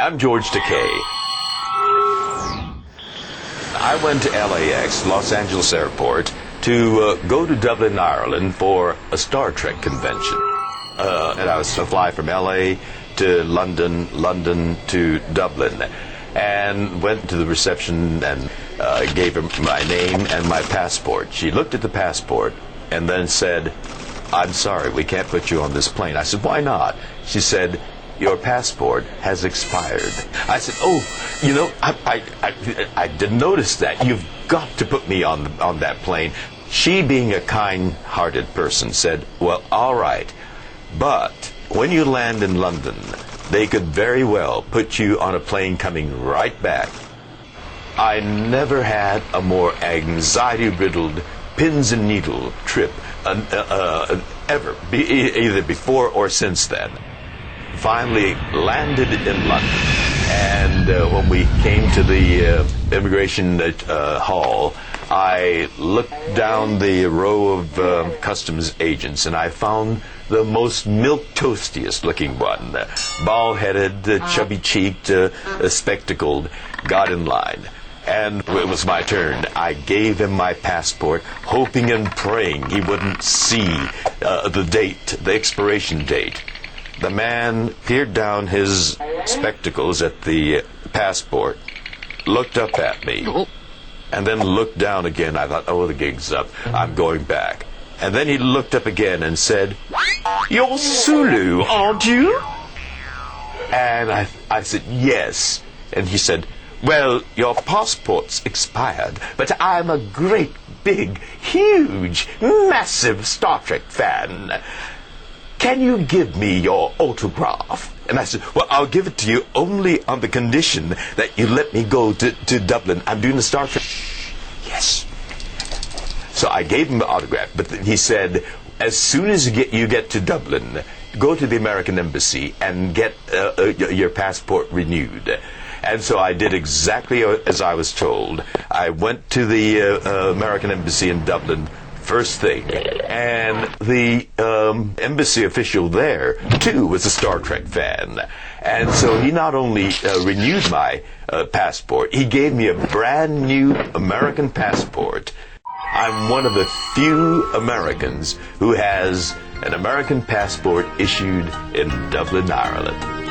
I'm George Takei. I went to LAX, Los Angeles Airport, to go to Dublin, Ireland for a Star Trek convention. And I was to fly from LA to London, London to Dublin. And went to the reception and gave her my name and my passport. She looked at the passport and then said, "I'm sorry, we can't put you on this plane." I said, "Why not?" She said, "Your passport has expired." I said, "Oh, you know, I didn't notice that. You've got to put me on that plane." She, being a kind-hearted person, said, "Well, all right, but when you land in London, they could very well put you on a plane coming right back." I never had a more anxiety-riddled, pins and needle trip ever, either before or since then. Finally landed in London, and when we came to the immigration hall, I looked down the row of customs agents, and I found the most milquetoastiest looking one, bald-headed, chubby-cheeked, spectacled, got in line. And it was my turn. I gave him my passport, hoping and praying he wouldn't see the date, the expiration date. The man peered down his spectacles at the passport, looked up at me, and then looked down again. I thought, oh, the gig's up. I'm going back. And then he looked up again and said, "You're Sulu, aren't you?" And I said, "Yes." And he said, "Well, your passport's expired, but I'm a great, big, huge, massive Star Trek fan. Can you give me your autograph?" And I said, "Well, I'll give it to you only on the condition that you let me go to Dublin. I'm doing the Star Trek." "Yes." So I gave him the autograph, but he said, "As soon as you get to Dublin, go to the American Embassy and get your passport renewed." And so I did exactly as I was told. I went to the American Embassy in Dublin first thing, and the embassy official there too was a Star Trek fan, and so he not only renewed my passport, he gave me a brand new American passport. I'm one of the few Americans who has an American passport issued in Dublin, Ireland.